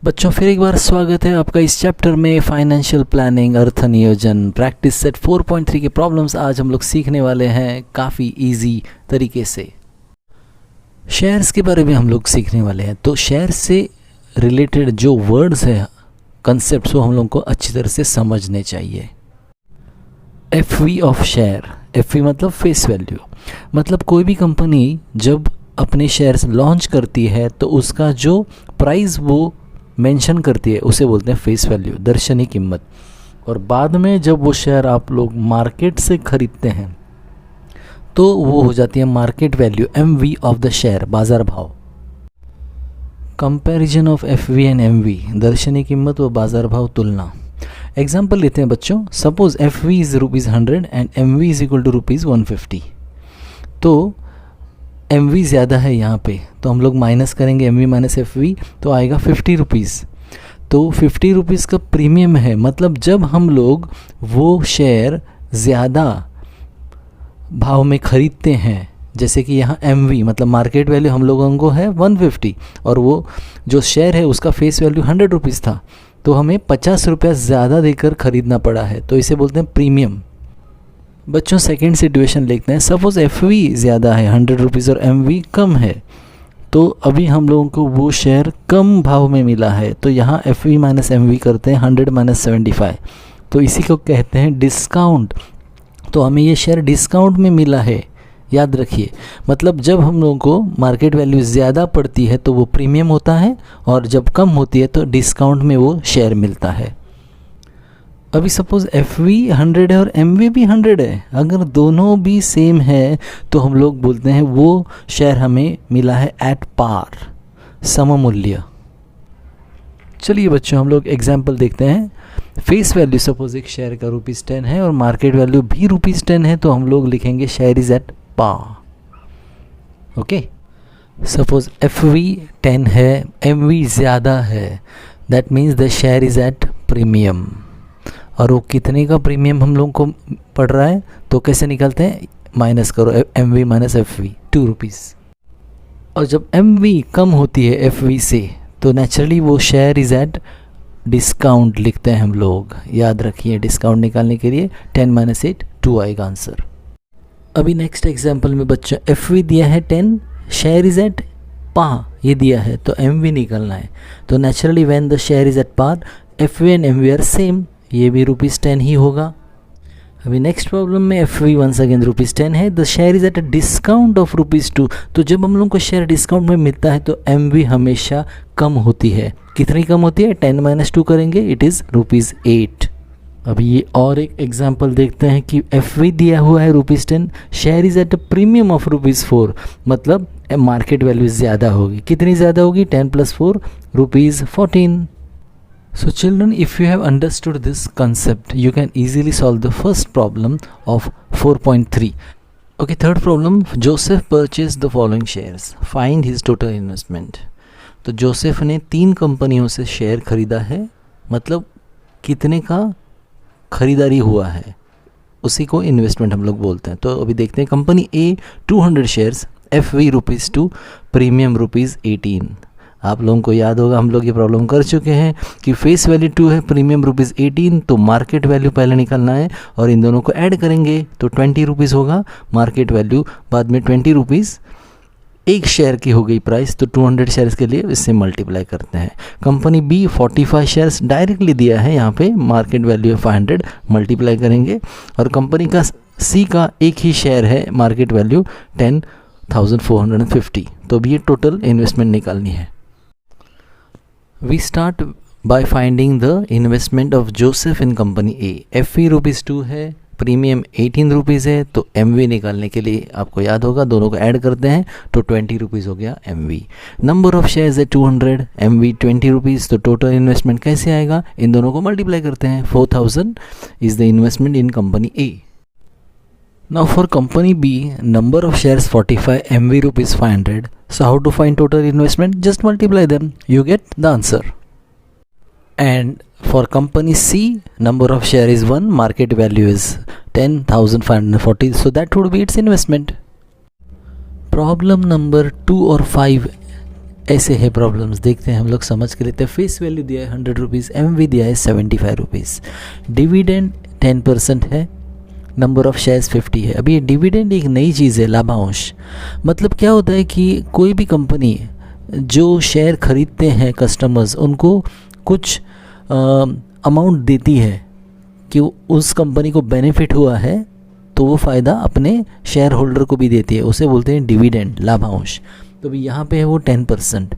बच्चों फिर एक बार स्वागत है आपका इस चैप्टर में फाइनेंशियल प्लानिंग अर्थ नियोजन प्रैक्टिस सेट 4.3 के प्रॉब्लम्स आज हम लोग सीखने वाले हैं काफ़ी इजी तरीके से। शेयर्स के बारे में हम लोग सीखने वाले हैं, तो शेयर से रिलेटेड जो वर्ड्स हैं कंसेप्ट्स वो हम लोग को अच्छी तरह से समझने चाहिए। एफवी ऑफ शेयर, एफवी मतलब फेस वैल्यू, मतलब कोई भी कंपनी जब अपने शेयर्स लॉन्च करती है तो उसका जो प्राइस वो मेंशन करती है उसे बोलते हैं फेस वैल्यू, दर्शनी कीमत। और बाद में जब वो शेयर आप लोग मार्केट से खरीदते हैं तो वो हो जाती है market value, MV of the share, बाजार भाव। Comparison of FV and MV, दर्शनी कीमत व बाजार भाव तुलना। एग्जाम्पल लेते हैं बच्चों, suppose FV is ₹100 and MV is equal to ₹150। तो एम वी ज़्यादा है यहाँ पे, तो हम लोग माइनस करेंगे M V minus F V, तो आएगा ₹50। तो ₹50 का प्रीमियम है, मतलब जब हम लोग वो शेयर ज़्यादा भाव में ख़रीदते हैं, जैसे कि यहाँ एम वी मतलब मार्केट वैल्यू हम लोगों को है 150 और वो जो शेयर है उसका फेस वैल्यू ₹100 था, तो हमें ₹50 ज़्यादा देकर ख़रीदना पड़ा है, तो इसे बोलते हैं प्रीमियम। बच्चों सेकेंड सिचुएशन देखते हैं, सपोज एफ वी ज़्यादा है ₹100 और एम वी कम है, तो अभी हम लोगों को वो शेयर कम भाव में मिला है, तो यहाँ F V minus M V करते हैं 100 माइनस 75, तो इसी को कहते हैं डिस्काउंट। तो हमें ये शेयर डिस्काउंट में मिला है, याद रखिए। मतलब जब हम लोगों को मार्केट वैल्यू ज़्यादा पड़ती है तो वो प्रीमियम होता है, और जब कम होती है तो डिस्काउंट में वो शेयर मिलता है। अभी सपोज एफ वी 100 है और एम वी भी 100 है, अगर दोनों भी सेम है तो हम लोग बोलते हैं वो शेयर हमें मिला है एट पार, सममूल्य। चलिए बच्चों हम लोग एग्जांपल देखते हैं। फेस वैल्यू सपोज एक शेयर का ₹10 है और मार्केट वैल्यू भी ₹10 है, तो हम लोग लिखेंगे share is at par. Okay, suppose F V 10 है, एम वी ज़्यादा है, that means the share is at premium. और वो कितने का प्रीमियम हम लोगों को पड़ रहा है, तो कैसे निकलते हैं, माइनस करो M V minus F V, ₹2। और जब एम वी कम होती है एफ वी से तो नेचुरली वो शेयर इज़ एट डिस्काउंट लिखते हैं हम लोग, याद रखिए। डिस्काउंट निकालने के लिए 10 माइनस 8 2 आएगा आंसर। अभी नेक्स्ट एग्जाम्पल में बच्चों एफ वी दिया है 10, शेयर इज़ एट पा ये दिया है, तो एम वी निकालना है। तो naturally when the share is at par F V and M V are same, ये भी ₹10 ही होगा। अभी नेक्स्ट प्रॉब्लम में एफ वी वंस अगेन ₹10 है, the share is at a discount of ₹2। तो जब हम लोग को शेयर डिस्काउंट में मिलता है तो एम वी हमेशा कम होती है। कितनी कम होती है, 10 माइनस 2 करेंगे, इट इज़ ₹8। अभी ये और एक एग्जांपल देखते हैं कि एफ वी दिया हुआ है ₹10, share is at a premium of ₹4, मतलब मार्केट वैल्यू ज़्यादा होगी। कितनी ज़्यादा होगी, 10 + 4 ₹14। So children, if you have understood this concept, you can easily solve the first problem of 4.3. Okay, third problem, Joseph purchased the following shares. Find his total investment. तो Joseph ने 3 कंपनियों से share खरीदा है, मतलब कितने का खरीदारी हुआ है उसी को इन्वेस्टमेंट हम लोग बोलते हैं। तो अभी देखते हैं, company A 200 shares, F V ₹2, premium ₹18। आप लोगों को याद होगा हम लोग ये प्रॉब्लम कर चुके हैं कि फेस वैल्यू 2 है, प्रीमियम ₹18, तो मार्केट वैल्यू पहले निकालना है और इन दोनों को ऐड करेंगे तो ₹20 होगा मार्केट वैल्यू, बाद में ₹20 एक शेयर की हो गई प्राइस, तो 200 शेयर्स के लिए इससे मल्टीप्लाई करते हैं। कंपनी बी 45 शेयर्स डायरेक्टली दिया है, यहाँ पे मार्केट वैल्यू है 500, मल्टीप्लाई करेंगे। और कंपनी का सी का एक ही शेयर है, मार्केट वैल्यू 10,450, तो अभी ये टोटल इन्वेस्टमेंट निकालनी है। We start by finding the investment of Joseph in company A. FV ₹2 है, प्रीमियम ₹18 है, तो MV निकालने के लिए आपको याद होगा दोनों को ऐड करते हैं तो ₹20 हो गया MV। नंबर ऑफ शेयर्स है 200, MV ₹20, तो टोटल इन्वेस्टमेंट कैसे आएगा, इन दोनों को मल्टीप्लाई करते हैं। 4000 is the investment in company A। Now for company B, number of shares 45, MV ₹500. So how to find total investment? Just multiply them. You get the answer. And for company C, number of share is 1, market value is 10,540. So that would be its investment. Problem number 2 or 5 ऐसे है problems, देखते हैं हम लोग, समझ के लेते हैं। फेस वैल्यू दिया है 100 रुपीज़, एमवी दिया है 75 रुपीज़, डिविडेंड 10% है, नंबर ऑफ़ शेयर्स 50 है। अभी ये डिविडेंड एक नई चीज़ है, लाभांश। मतलब क्या होता है कि कोई भी कंपनी जो शेयर खरीदते हैं कस्टमर्स, उनको कुछ अमाउंट देती है कि उस कंपनी को बेनिफिट हुआ है, तो वो फ़ायदा अपने शेयर होल्डर को भी देती है, उसे बोलते हैं डिविडेंड, लाभांश। तो भी यहाँ पे है वो 10%।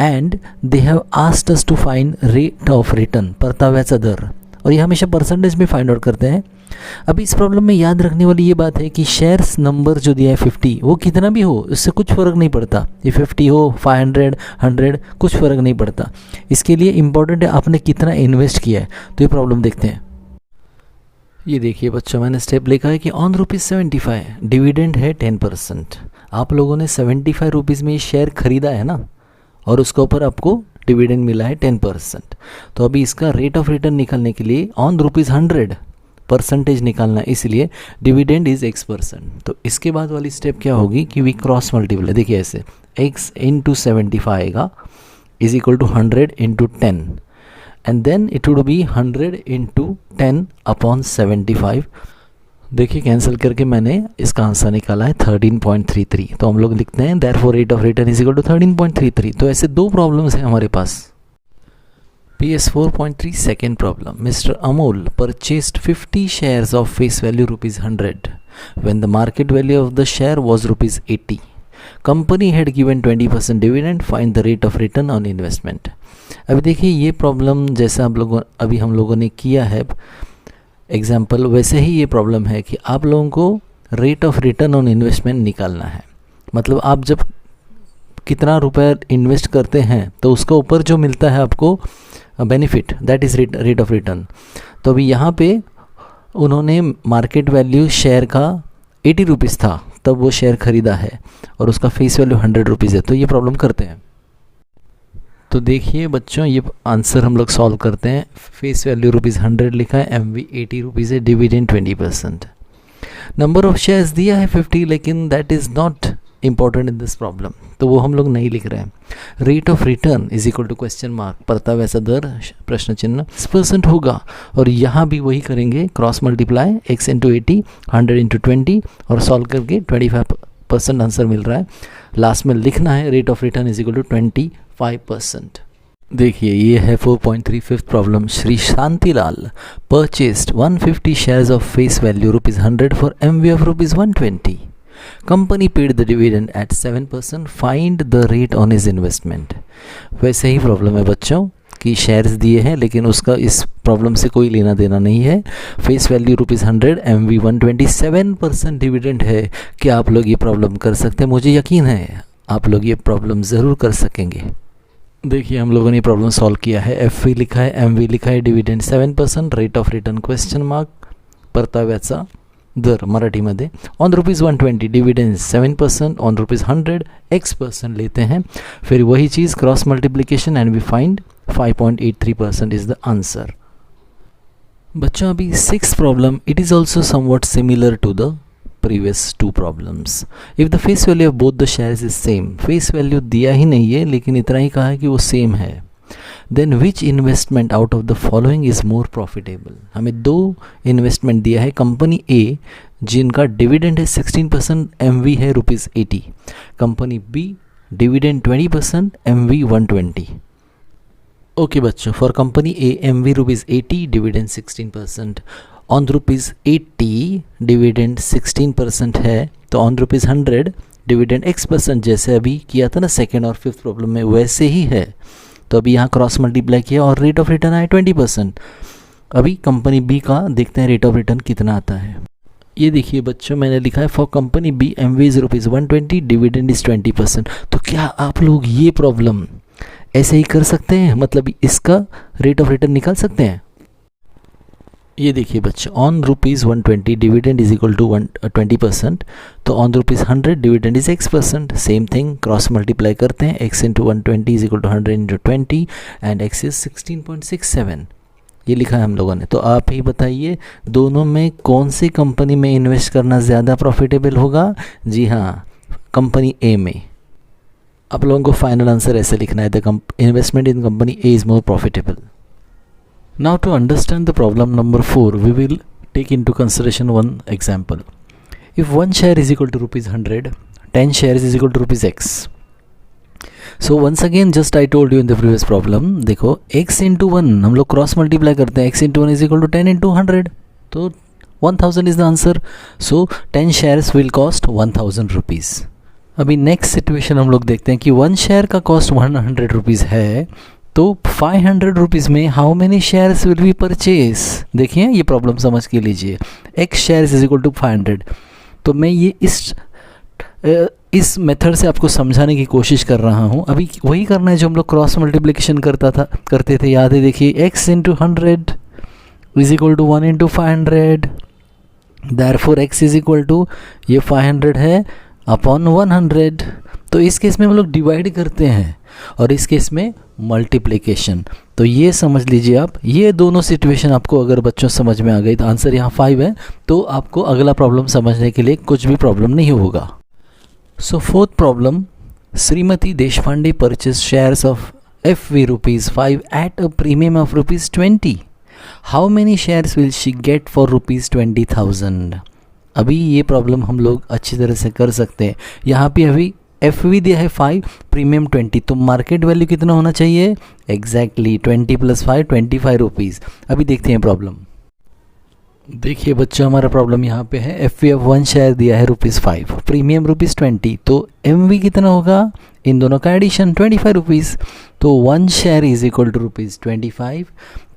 And they have asked us to find rate of return, परताव्याचा दर, और ये हमेशा परसेंटेज में फाइंड आउट करते हैं। अभी इस प्रॉब्लम में याद रखने वाली ये बात है कि शेयर्स नंबर जो दिया है 50, वो कितना भी हो उससे कुछ फ़र्क नहीं पड़ता, ये 50 हो 500 100 कुछ फ़र्क नहीं पड़ता। इसके लिए इम्पॉर्टेंट है आपने कितना इन्वेस्ट किया है। तो ये प्रॉब्लम देखते हैं। ये देखिए बच्चों, मैंने स्टेप लिखा है कि ऑन ₹75 डिविडेंड है 10%। आप लोगों ने 75 रुपीज़ में ये शेयर खरीदा है ना, और उसके ऊपर आपको डिविडेंड मिला है 10%। तो अभी इसका रेट ऑफ रिटर्न निकालने के लिए ऑन ₹100 परसेंटेज निकालना है, इसलिए डिविडेंड इज़ X%। तो इसके बाद वाली स्टेप क्या होगी कि वी क्रॉस मल्टीप्लाई, देखिए ऐसे X इंटू 75 आएगा is equal to 100 into 10, and then it would be 100 into 10 upon 75। देखिए कैंसिल करके मैंने इसका आंसर निकाला है 13.33। तो हम लोग लिखते हैं therefore rate of return is equal to 13.33। तो ऐसे दो प्रॉब्लम्स हैं हमारे पास। PS 4.3 second problem, mister Amol purchased 50 shares of face value ₹100 when the market value of the share was ₹80. Company had given 20% dividend. Find the rate of return on investment. अभी देखिए ये problem जैसा अभी हम लोगों ने किया है एग्जाम्पल, वैसे ही ये प्रॉब्लम है कि आप लोगों को rate of return on investment निकालना है। मतलब आप जब कितना रुपए इन्वेस्ट करते हैं तो उसके ऊपर जो मिलता है आपको benefit, that is rate of return. तो अभी यहाँ पे उन्होंने मार्केट वैल्यू शेयर का 80 रुपीज़ था तब वो शेयर खरीदा है, और उसका फेस वैल्यू 100 रुपीज़ है। तो ये प्रॉब्लम करते हैं। तो देखिए बच्चों, ये आंसर हम लोग सॉल्व करते हैं। फेस वैल्यू ₹100 लिखा है, एमवी 80 रुपीज़ है, डिविडेंड 20%। नंबर ऑफ शेयर्स दिया है 50, लेकिन that is not important in this problem, तो वो हम लोग नहीं लिख रहे हैं। Rate of return is equal to question mark, परताव्याचा दर प्रश्न चिन्ह 6% होगा, और यहाँ भी वही करेंगे, cross multiply x into 80 100 into 20 और सॉल्व करके 25% आंसर मिल रहा है। लास्ट में लिखना है rate of return is equal to 25%। देखिए ये है 4.3 fifth problem. Shri Shantilal purchased 150 shares of face value ₹100 for MV of ₹120. Company paid the dividend at 7%. Find the rate on his investment. वैसे ही प्रॉब्लम है बच्चों कि शेयर्स दिए हैं, लेकिन उसका इस प्रॉब्लम से कोई लेना देना नहीं है। फेस वैल्यू ₹100, MV 127% डिविडेंड है। क्या आप लोग ये प्रॉब्लम कर सकते हैं? मुझे यकीन है आप लोग ये प्रॉब्लम ज़रूर कर सकेंगे। देखिए हम लोगों ने प्रॉब्लम सॉल्व किया है। FV लिखा है, MV लिखा है, dividend 7%, rate of return question mark, परताव्याचा दर मराठीमध्ये ऑन ₹120 डिविडेंड 7%, ऑन ₹100 X% लेते हैं, फिर वही चीज़ cross multiplication and we find 5.83% is the answer. बच्चों अभी 6th problem, it is also somewhat similar to the previous two problems. If the face value of both the shares is same, face value दिया ही नहीं है लेकिन इतना ही कहा है कि वो सेम है, then which investment out of the following is more profitable? हमें दो इन्वेस्टमेंट दिया है। कंपनी A जिनका डिविडेंड है 16%, MV है ₹80। Company B dividend 20%, MV 120। Okay बच्चों, for company A MV ₹80, dividend 16%, on ₹80 dividend 16% है, तो ऑन ₹100 डिविडेंड X% जैसे अभी किया था ना सेकेंड और फिफ्थ प्रॉब्लम में, वैसे ही है। तो अभी यहाँ क्रॉस मल्टीप्लाई किया और रेट ऑफ रिटर्न आया 20%। अभी कंपनी बी का देखते हैं रेट ऑफ रिटर्न कितना आता है। ये देखिए बच्चों, मैंने लिखा है for company B MV is ₹120, dividend is 20%। तो क्या आप लोग ये प्रॉब्लम ऐसे ही कर सकते हैं, मतलब इसका रेट ऑफ रिटर्न निकाल सकते हैं? ये देखिए बच्चों, on ₹120 dividend is equal to 20%, तो on ₹100 dividend is X%। Same thing cross multiply करते हैं, X into 120 is equal to 100 into 20 and X is 16.67। ये लिखा है हम लोगों ने। तो आप ही बताइए दोनों में कौन सी कंपनी में इन्वेस्ट करना ज़्यादा प्रॉफिटेबल होगा? जी हाँ, कंपनी ए में। आप लोगों को फाइनल आंसर ऐसे लिखना है, the investment in company A is more profitable. Now to understand the problem number 4 we will take into consideration one example. If one share is equal to rupees 100, 10 shares is equal to rupees x. So once again just I told you in the previous problem, देखो x into 1 हम लोग cross multiply करते हैं, x into 1 is equal to 10 into 100, तो 1000 is the answer. So 10 shares will cost 1000 rupees. अभी next situation हम लोग देखते हैं कि 1 शेयर का कॉस्ट 100 रुपीज़ है, तो 500 रुपीज़ में how many shares will be purchase. देखिए ये प्रॉब्लम समझ के लीजिए. X shares is equal to 500. तो मैं ये इस मेथड से आपको समझाने की कोशिश कर रहा हूँ. अभी वही करना है जो हम लोग क्रॉस मल्टीप्लिकेशन करते थे, याद है. देखिए X into 100 is equal to 1 into 500. Therefore X is equal to ये 500 है अपॉन 100. तो इस केस में हम लोग डिवाइड करते हैं और इस केस में मल्टीप्लिकेशन. तो ये समझ लीजिए आप, ये दोनों सिचुएशन आपको अगर बच्चों समझ में आ गई तो आंसर यहाँ 5 है, तो आपको अगला प्रॉब्लम समझने के लिए कुछ भी प्रॉब्लम नहीं होगा. So fourth problem, Shrimati Deshpande purchase shares of FV rupees 5 at a premium of rupees 20. How many shares will she get for rupees 20,000. अभी ये प्रॉब्लम हम लोग अच्छी तरह से कर सकते हैं. यहाँ पे अभी FV दिया है 5, प्रीमियम 20, तो मार्केट वैल्यू कितना होना चाहिए. Exactly 20 + 5 25 rupees. अभी देखते हैं प्रॉब्लम. देखिए बच्चों हमारा प्रॉब्लम यहाँ पे है. FV ऑफ 1 शेयर दिया है ₹5, प्रीमियम ₹20, तो MV कितना होगा. इन दोनों का एडिशन 25 रुपीज़. तो 1 शेयर इज इक्वल टू ₹25.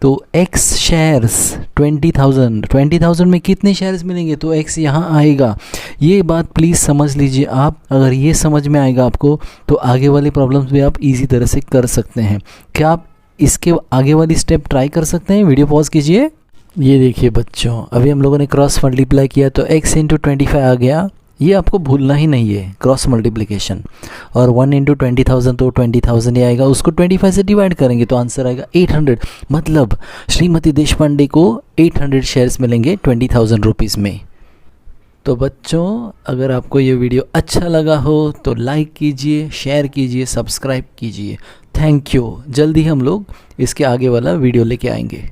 तो X शेयर्स 20,000 में कितने शेयर्स मिलेंगे, तो X यहाँ आएगा. ये बात प्लीज़ समझ लीजिए आप. अगर ये समझ में आएगा आपको तो आगे वाली प्रॉब्लम्स भी आप इजी तरह से कर सकते हैं. क्या आप इसके आगे वाली स्टेप ट्राई कर सकते हैं. वीडियो पॉज कीजिए. ये देखिए बच्चों, अभी हम लोगों ने क्रॉस मल्टीप्लाई किया तो x इंटू 25 आ गया. ये आपको भूलना ही नहीं है, क्रॉस मल्टीप्लिकेशन. और 1 इंटू 20,000 तो 20,000 ही आएगा. उसको 25 से डिवाइड करेंगे तो आंसर आएगा 800. मतलब श्रीमती देशपांडे को 800 शेयर्स मिलेंगे 20,000 रुपीज़ में. तो बच्चों अगर आपको ये वीडियो अच्छा लगा हो तो लाइक कीजिए, शेयर कीजिए, सब्सक्राइब कीजिए. Thank you. जल्दी हम लोग इसके आगे वाला वीडियो लेके आएंगे.